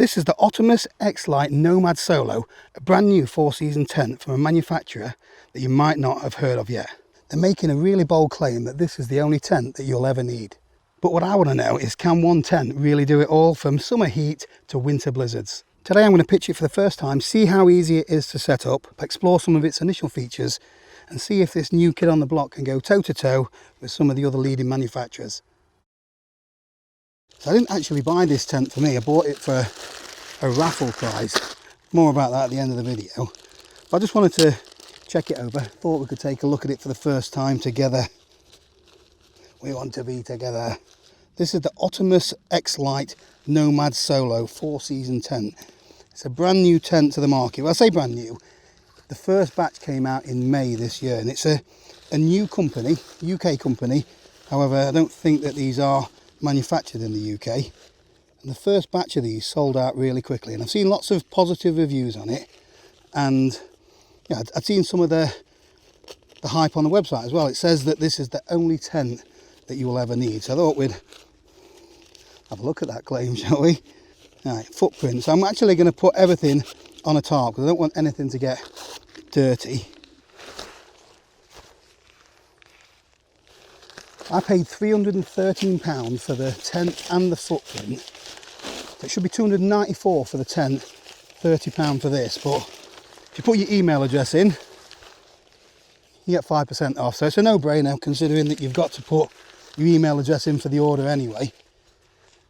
This is the Otimos X-Lite Nomad Solo, a brand new 4-season tent from a manufacturer that you might not have heard of yet. They're making a really bold claim that this is the only tent that you'll ever need. But what I want to know is, can one tent really do it all, from summer heat to winter blizzards? Today I'm going to pitch it for the first time, see how easy it is to set up, explore some of its initial features, and see if this new kid on the block can go toe-to-toe with some of the other leading manufacturers. So I didn't actually buy this tent for me, I bought it for a raffle prize. More about that at the end of the video. But I just wanted to check it over, thought we could take a look at it for the first time together. We want to be together. This is the Otimos X-Lite Nomad Solo 4-season tent. It's a brand new tent to the market. Well, I say brand new. The first batch came out in May this year, and it's a new company, UK company. However, I don't think that these are manufactured in the UK. And the first batch of these sold out really quickly, and I've seen lots of positive reviews on it. And yeah, I'd seen some of the hype on the website as well. It says that this is the only tent that you will ever need. So I thought we'd have a look at that claim, shall we? All right, footprints. I'm actually going to put everything on a tarp because I don't want anything to get dirty. I paid £313 for the tent and the footprint. So it should be £294 for the tent, £30 for this. But if you put your email address in, you get 5% off. So it's a no-brainer, considering that you've got to put your email address in for the order anyway.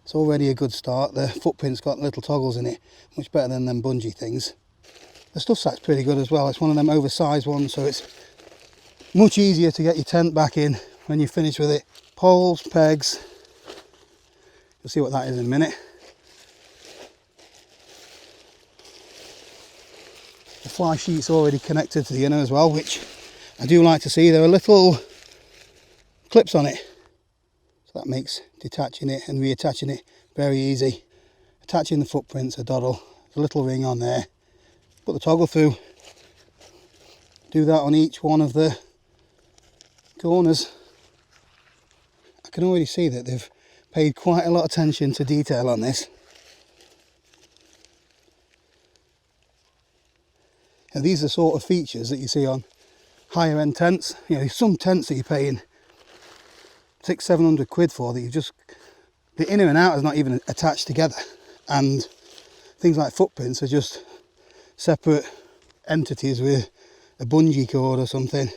It's already a good start. The footprint's got little toggles in it, much better than them bungee things. The stuff sack's pretty good as well. It's one of them oversized ones, so it's much easier to get your tent back in when you finish with it. Poles, pegs, you'll see what that is in a minute. The fly sheet's already connected to the inner as well, which I do like to see. There are little clips on it, so that makes detaching it and reattaching it very easy. Attaching the footprints a doddle. There's a little ring on there. Put the toggle through. Do that on each one of the corners. I can already see that they've paid quite a lot of attention to detail on this. And these are sort of features that you see on higher end tents. You know, there's some tents that you're paying £600-700 for that you just, the inner and outer is not even attached together, and things like footprints are just separate entities with a bungee cord or something.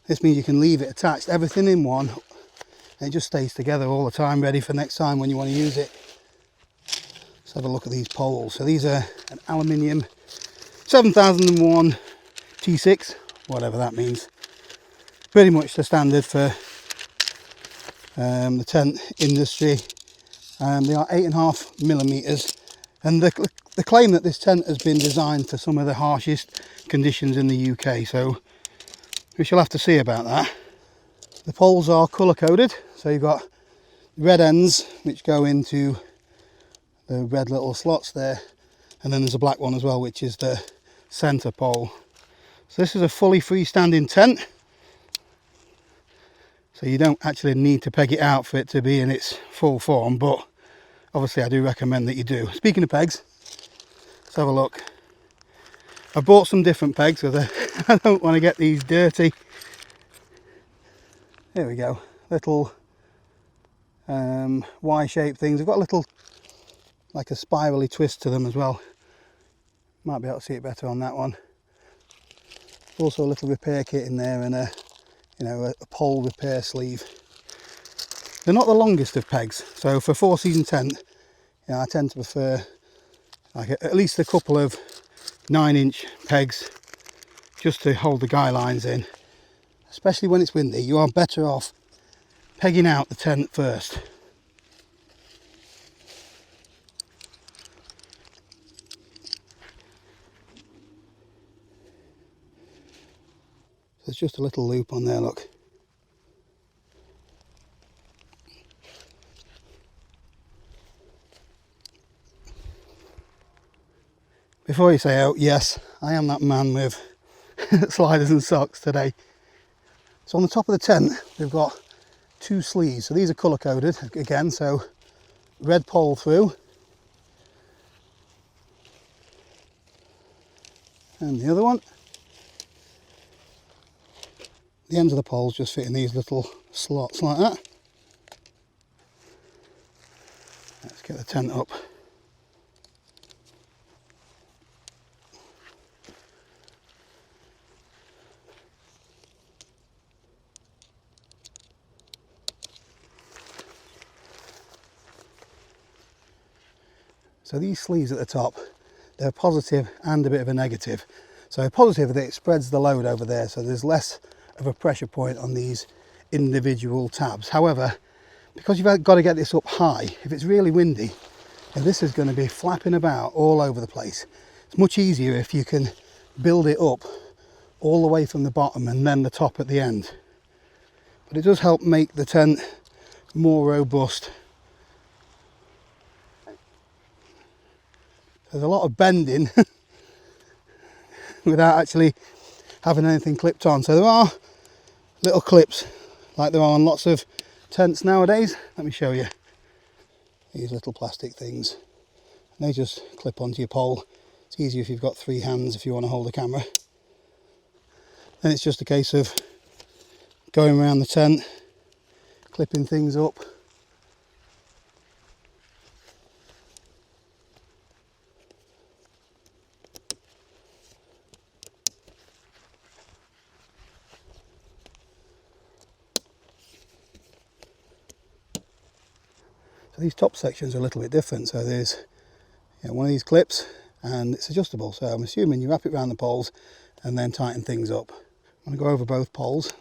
This means you can leave it attached, everything in one, and it just stays together all the time, ready for next time when you want to use it. Let's have a look at these poles. So these are an aluminium 7001 T6, whatever that means. Pretty much the standard for the tent industry. They are 8.5mm, and the claim that this tent has been designed for some of the harshest conditions in the UK, so we shall have to see about that. The poles are colour coded, so you've got red ends which go into the red little slots there, and then there's a black one as well, which is the centre pole. So this is a fully freestanding tent, so you don't actually need to peg it out for it to be in its full form, but obviously I do recommend that you do. Speaking of pegs, let's have a look. I've bought some different pegs because I don't want to get these dirty. There we go, little Y-shaped things. They've got a little, like a spirally twist to them as well. Might be able to see it better on that one. Also a little repair kit in there, and a pole repair sleeve. They're not the longest of pegs, so for a 4-season tent, I tend to prefer like at least a couple of 9-inch pegs just to hold the guy lines in. Especially when it's windy, you are better off pegging out the tent first. There's just a little loop on there, look. Before you say, oh yes, I am that man with sliders and socks today. So on the top of the tent, we've got 2 sleeves. So these are colour coded again, so red pole through, and the other one. The ends of the poles just fit in these little slots like that. Let's get the tent up. So these sleeves at the top, they're a positive and a bit of a negative. So a positive that it spreads the load over there, so there's less of a pressure point on these individual tabs. However, because you've got to get this up high, if it's really windy, and this is going to be flapping about all over the place. It's much easier if you can build it up all the way from the bottom and then the top at the end. But it does help make the tent more robust. There's a lot of bending without actually having anything clipped on. So there are little clips like there are on lots of tents nowadays. Let me show you. These little plastic things. They just clip onto your pole. It's easier if you've got 3 hands if you want to hold the camera. Then it's just a case of going around the tent, clipping things up. So these top sections are a little bit different. So there's one of these clips and it's adjustable. So I'm assuming you wrap it around the poles and then tighten things up. I'm going to go over both poles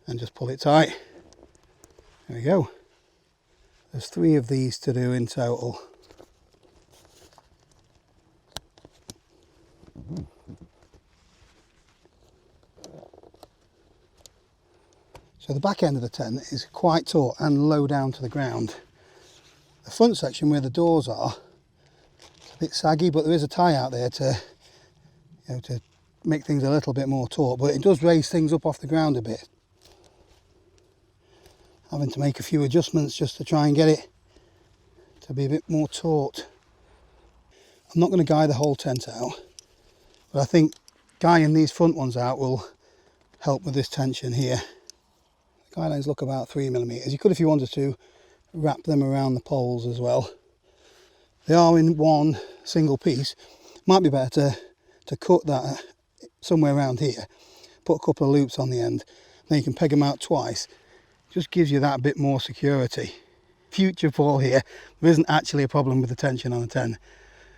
and just pull it tight. There we go. There's 3 of these to do in total. So the back end of the tent is quite taut and low down to the ground. The front section where the doors are, it's a bit saggy, but there is a tie out there to, to make things a little bit more taut, but it does raise things up off the ground a bit. Having to make a few adjustments just to try and get it to be a bit more taut. I'm not going to guy the whole tent out, but I think guying these front ones out will help with this tension here. The guy lines look about 3mm. You could, if you wanted to, wrap them around the poles as well. They are in one single piece. Might be better to cut that somewhere around here, put a couple of loops on the end, then you can peg them out twice. Just gives you that bit more security. Future Paul here, there isn't actually a problem with the tension on the tent.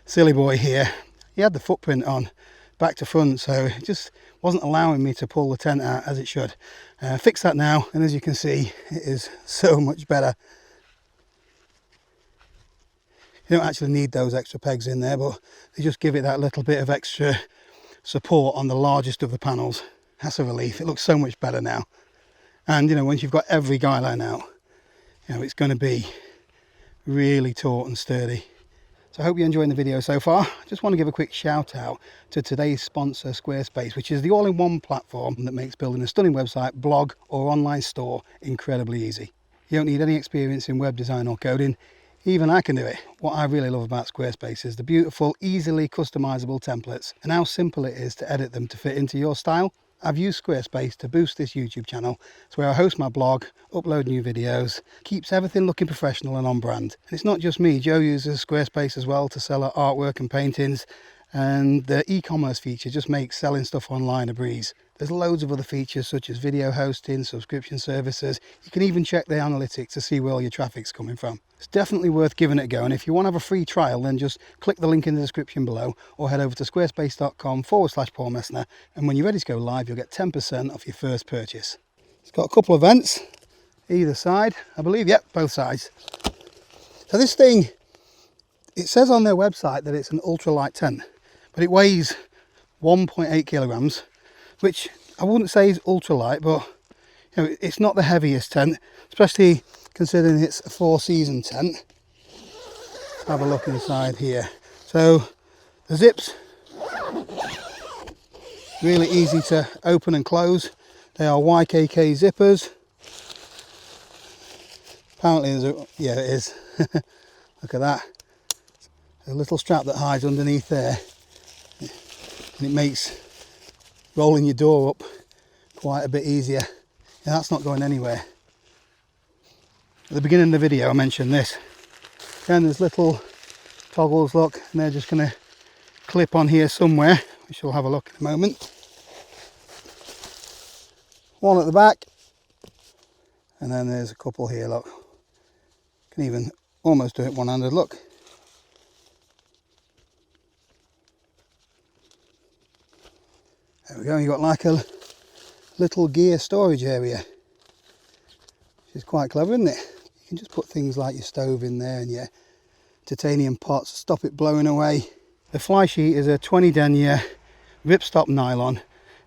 Silly boy here, he had the footprint on back to front, so it just wasn't allowing me to pull the tent out as it should. Fix that now, and as you can see, it is so much better. You don't actually need those extra pegs in there, but they just give it that little bit of extra support on the largest of the panels. That's a relief. It looks so much better now. And once you've got every guy line out, it's going to be really taut and sturdy. So I hope you're enjoying the video so far. I just want to give a quick shout out to today's sponsor, Squarespace, which is the all-in-one platform that makes building a stunning website, blog or online store incredibly easy. You don't need any experience in web design or coding. Even I can do it. What I really love about Squarespace is the beautiful, easily customizable templates and how simple it is to edit them to fit into your style. I've used Squarespace to boost this YouTube channel. It's where I host my blog, upload new videos, keeps everything looking professional and on brand. And it's not just me, Joe uses Squarespace as well to sell her artwork and paintings, and the e-commerce feature just makes selling stuff online a breeze. There's loads of other features such as video hosting, subscription services. You can even check the analytics to see where all your traffic's coming from. It's definitely worth giving it a go, and if you want to have a free trial, then just click the link in the description below or head over to squarespace.com/Paul Messner, and when you're ready to go live, you'll get 10% off your first purchase. It's got a couple of vents either side, I believe. Yep, both sides. So this thing, it says on their website that it's an ultralight tent, but it weighs 1.8 kilograms, which I wouldn't say is ultralight, but it's not the heaviest tent, especially considering it's a 4-season tent. Let's have a look inside here. So the zips, really easy to open and close. They are YKK zippers. Apparently there's a, yeah, it is. Look at that. There's a little strap that hides underneath there, and it makes rolling your door up quite a bit easier. And that's not going anywhere. At the beginning of the video I mentioned this. Again, there's little toggles, look, and they're just going to clip on here somewhere, which we'll have a look in a moment. One at the back, and then there's a couple here, look. Can even almost do it one-handed, look. There we go, you've got like a little gear storage area, which is quite clever, isn't it? You can just put things like your stove in there and your titanium pots, stop it blowing away. The fly sheet is a 20 denier ripstop nylon.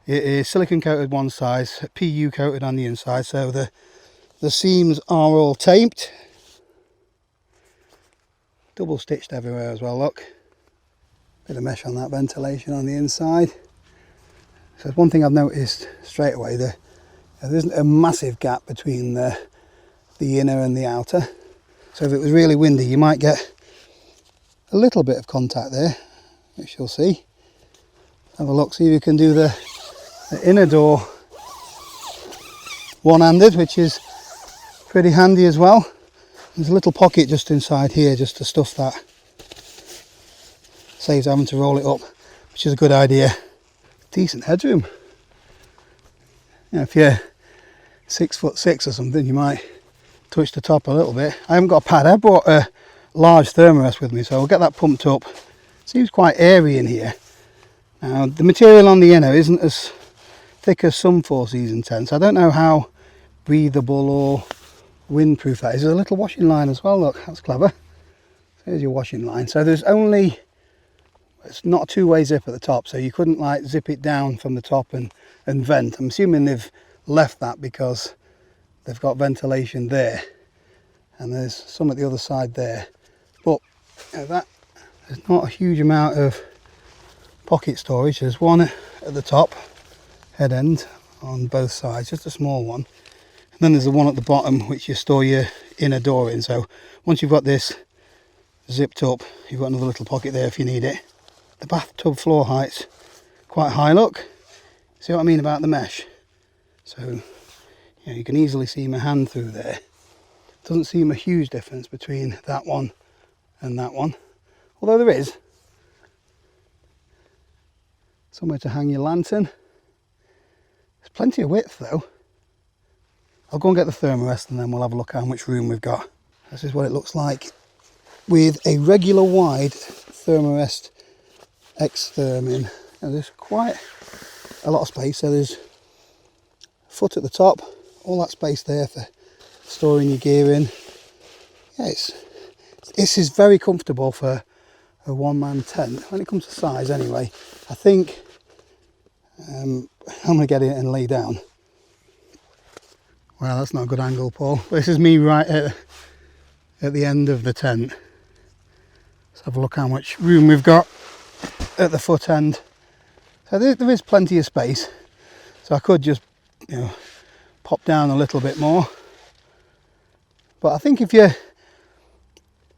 It is silicone coated one side, PU coated on the inside, so the seams are all taped. Double stitched everywhere as well, look. Bit of mesh on that ventilation on the inside. So one thing I've noticed straight away, there isn't a massive gap between the inner and the outer. So if it was really windy, you might get a little bit of contact there, which you'll see. Have a look, see if you can do the inner door one-handed, which is pretty handy as well. There's a little pocket just inside here just to stuff that. Saves having to roll it up, which is a good idea. Decent headroom. You know, if you're 6'6" or something, you might touch the top a little bit. I haven't got a pad. I brought a large thermarest with me, so I'll get that pumped up. Seems quite airy in here. Now, the material on the inner isn't as thick as some four-season tents. I don't know how breathable or windproof that is. There's a little washing line as well, look, that's clever. There's your washing line. So there's only, it's not a two-way zip at the top, so you couldn't like zip it down from the top and vent. I'm assuming they've left that because they've got ventilation there, and there's some at the other side there. But that, there's not a huge amount of pocket storage. There's one at the top, head end, on both sides, just a small one. And then there's the one at the bottom which you store your inner door in. So once you've got this zipped up, you've got another little pocket there if you need it. The bathtub floor height's quite high, look. See what I mean about the mesh? So you know, you can easily see my hand through there. Doesn't seem a huge difference between that one and that one, although there is. Somewhere to hang your lantern. There's plenty of width though. I'll go and get the thermarest and then we'll have a look at how much room we've got. This is what it looks like with a regular wide thermarest X-Therm in. Now, there's quite a lot of space, so there's a foot at the top, all that space there for storing your gear in. Yeah, this is very comfortable for a one-man tent when it comes to size anyway. I think I'm going to get in and lay down. Well, that's not a good angle, Paul. This is me right at the end of the tent. Let's have a look how much room we've got at the foot end. So there is plenty of space. So I could just, you know, pop down a little bit more. But I think if you're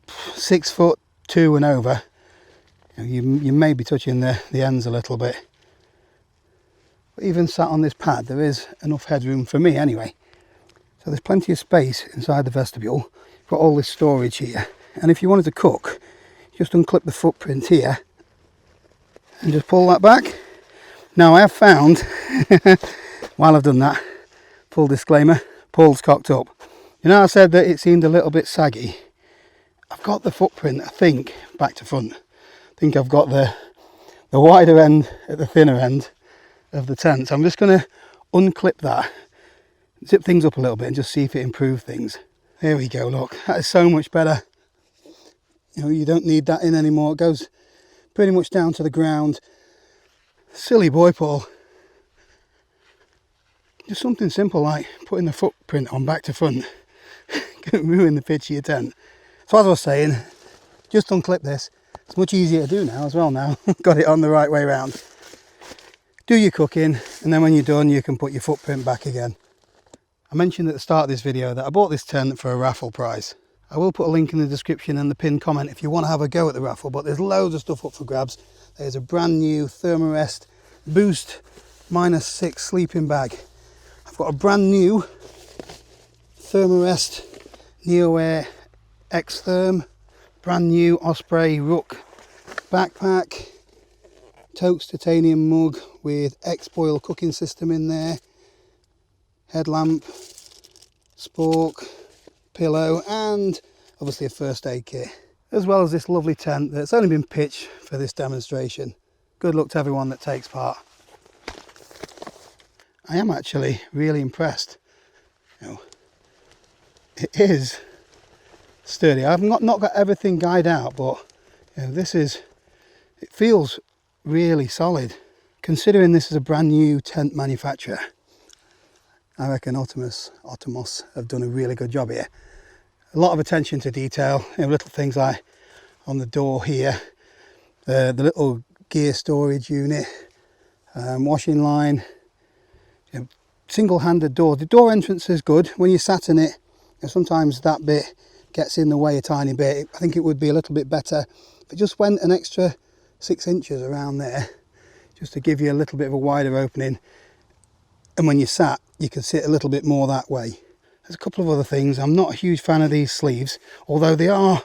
6'2" and over, you may be touching the ends a little bit. But even sat on this pad, there is enough headroom for me anyway. So there's plenty of space inside the vestibule. You've got all this storage here. And if you wanted to cook, just unclip the footprint here and just pull that back. Now I have found, while I've done that, full disclaimer, Paul's cocked up. You know, I said that it seemed a little bit saggy. I've got the footprint, I think, back to front. I think I've got the wider end at the thinner end of the tent. So I'm just going to unclip that, zip things up a little bit and just see if it improves things. There we go, look, that is so much better. You know, you don't need that in anymore. It goes pretty much down to the ground. Silly boy, Paul. Just something simple like putting the footprint on back to front can ruin the pitch of your tent. So as I was saying, just unclip this. It's much easier to do now as well now. Got it on the right way around. Do your cooking, and then when you're done you can put your footprint back again. I mentioned at the start of this video that I bought this tent for a raffle prize. I will put a link in the description and the pinned comment if you want to have a go at the raffle, but there's loads of stuff up for grabs. There's a brand new Thermarest Boost -6 sleeping bag. I've got a brand new Thermarest Neo Air X Therm, brand new Osprey Rook backpack, Totes titanium mug with X-Boil cooking system in there, headlamp, spork, pillow, and obviously a first aid kit, as well as this lovely tent that's only been pitched for this demonstration. Good luck to everyone that takes part. I am actually really impressed. You know, it is sturdy. I've not got everything guyed out, but you know, it feels really solid. Considering this is a brand new tent manufacturer, I reckon Otimos have done a really good job here. A lot of attention to detail, you know, little things like on the door here, the little gear storage unit, washing line, you know, single-handed door. The door entrance is good. When you're sat in it, you know, sometimes that bit gets in the way a tiny bit. I think it would be a little bit better if it just went an extra 6 inches around there, just to give you a little bit of a wider opening, and when you're sat you can sit a little bit more that way. There's a couple of other things. I'm not a huge fan of these sleeves, although they are,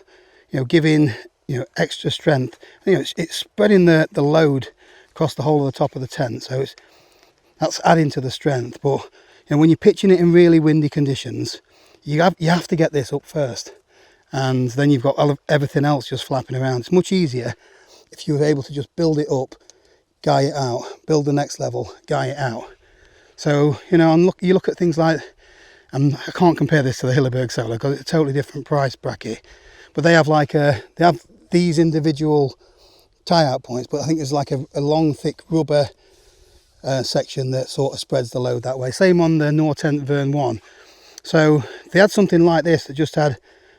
you know, giving, you know, extra strength. You know, it's spreading the load across the whole of the top of the tent, so that's adding to the strength. But you know, when you're pitching it in really windy conditions, you have to get this up first, and then you've got everything else just flapping around. It's much easier if you were able to just build it up, guy it out, build the next level, guy it out. So, you know, you look at things like, I can't compare this to the Hilleberg Solar because it's a totally different price bracket, but they have these individual tie-out points, but I think there's like a long thick rubber section that sort of spreads the load that way. Same on the Nortent Vern 1. So if they had something like this that just had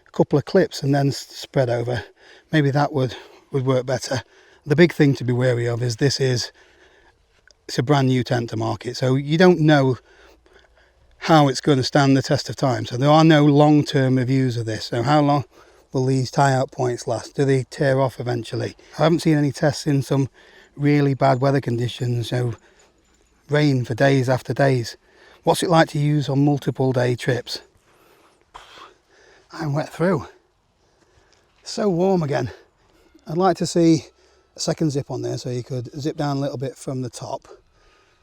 a couple of clips and then spread over, maybe that would work better. The big thing to be wary of is it's a brand new tent to market, so you don't know how it's going to stand the test of time. So there are no long-term reviews of this. So how long will these tie-out points last? Do they tear off eventually? I haven't seen any tests in some really bad weather conditions, you know, rain for days after days. What's it like to use on multiple day trips? I'm wet through. So warm again. I'd like to see a second zip on there, so you could zip down a little bit from the top.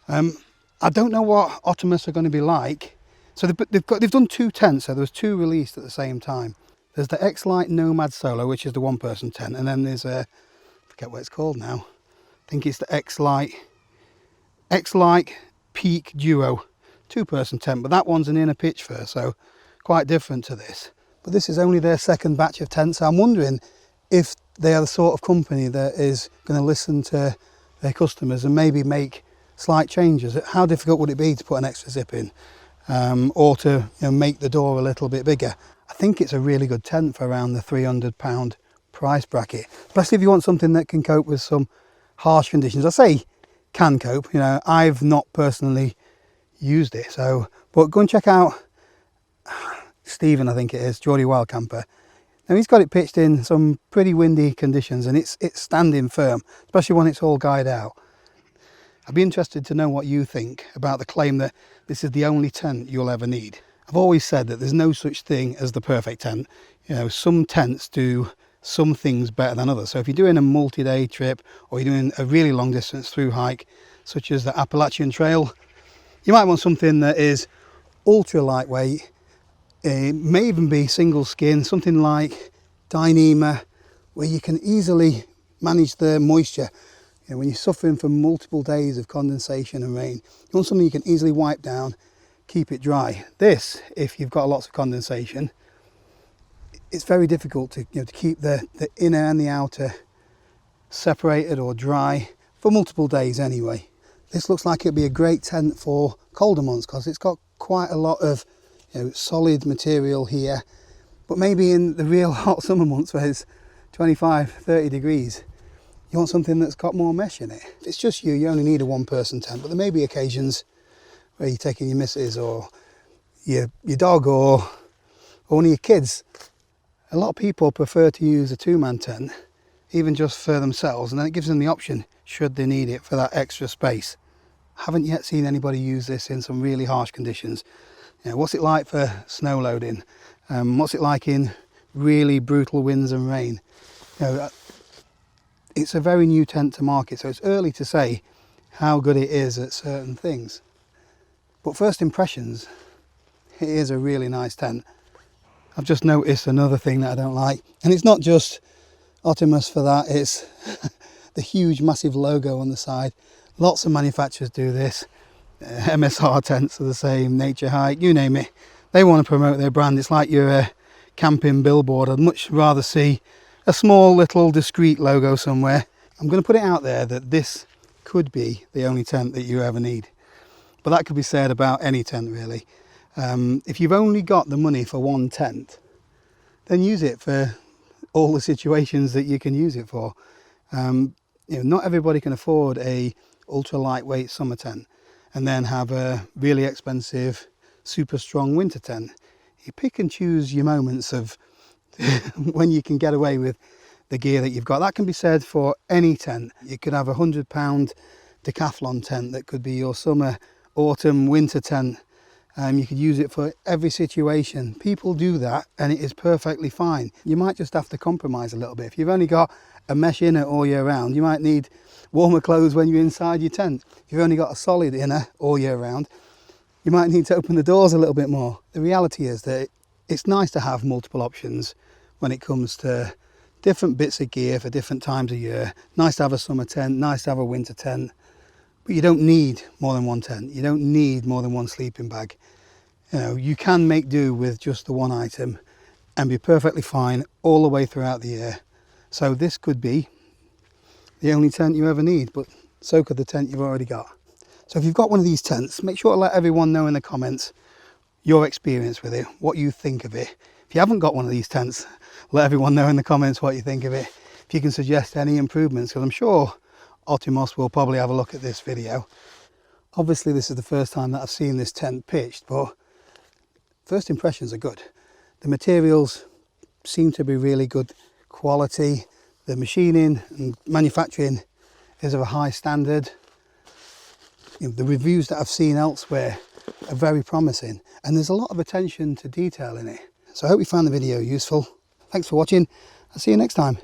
I don't know what Otimos are going to be like. So they've done 2 tents, so there was 2 released at the same time. There's the X-Lite Nomad Solo, which is the 1-person tent, and then there's I forget what it's called now. I think it's the X-Lite Peak Duo 2-person tent, but that one's an inner pitch fur, so quite different to this. But this is only their second batch of tents, so I'm wondering if they are the sort of company that is going to listen to their customers and maybe make slight changes. How difficult would it be to put an extra zip in, or to, you know, make the door a little bit bigger? I think it's a really good tent for around the £300 price bracket, especially if you want something that can cope with some harsh conditions. I say can cope, you know, I've not personally used it, so, but go and check out Stephen, I think it is, Geordie Wild Camper. Now he's got it pitched in some pretty windy conditions, and it's standing firm, especially when it's all guyed out. I'd be interested to know what you think about the claim that this is the only tent you'll ever need. I've always said that there's no such thing as the perfect tent. You know, some tents do some things better than others. So if you're doing a multi-day trip, or you're doing a really long distance through hike, such as the Appalachian Trail, you might want something that is ultra lightweight. It may even be single skin, something like Dyneema, where you can easily manage the moisture. You know, when you're suffering from multiple days of condensation and rain, you want something you can easily wipe down, keep it dry. This, if you've got lots of condensation, it's very difficult to, you know, to keep the inner and the outer separated or dry for multiple days anyway. This looks like it'd be a great tent for colder months because it's got quite a lot of, you know, solid material here, but maybe in the real hot summer months where it's 25-30 degrees, you want something that's got more mesh in it. If it's just you only need a 1-person tent, but there may be occasions where you're taking your missus or your dog or one of your kids. A lot of people prefer to use a two-man tent, even just for themselves, and then it gives them the option should they need it for that extra space. Haven't yet seen anybody use this in some really harsh conditions. You know, what's it like for snow loading? What's it like in really brutal winds and rain? You know, it's a very new tent to market, so it's early to say how good it is at certain things. But first impressions, it is a really nice tent. I've just noticed another thing that I don't like, and it's not just Otimos for that, it's the huge massive logo on the side. Lots of manufacturers do this. MSR tents are the same, Nature Hike, you name it. They want to promote their brand. It's like your camping billboard. I'd much rather see a small little discreet logo somewhere. I'm going to put it out there that this could be the only tent that you ever need. But that could be said about any tent really. If you've only got the money for one tent, then use it for all the situations that you can use it for. You know, not everybody can afford a ultra lightweight summer tent and then have a really expensive super strong winter tent. You pick and choose your moments of when you can get away with the gear that you've got. That can be said for any tent. You could have a £100 decathlon tent that could be your summer, autumn, winter tent. You could use it for every situation. People do that and it is perfectly fine. You might just have to compromise a little bit. If you've only got a mesh inner all year round, you might need warmer clothes when you're inside your tent. If you've only got a solid inner all year round, you might need to open the doors a little bit more. The reality is that it's nice to have multiple options when it comes to different bits of gear for different times of year. Nice to have a summer tent, nice to have a winter tent, but you don't need more than one tent. You don't need more than one sleeping bag. You know, you can make do with just the one item and be perfectly fine all the way throughout the year. So this could be the only tent you ever need, but so could the tent you've already got. So if you've got one of these tents, make sure to let everyone know in the comments your experience with it, what you think of it. If you haven't got one of these tents, let everyone know in the comments what you think of it. If you can suggest any improvements, because I'm sure Otimos will probably have a look at this video. Obviously this is the first time that I've seen this tent pitched, but first impressions are good. The materials seem to be really good quality. The machining and manufacturing is of a high standard. You know, the reviews that I've seen elsewhere are very promising, and there's a lot of attention to detail in it. So I hope you found the video useful. Thanks for watching. I'll see you next time.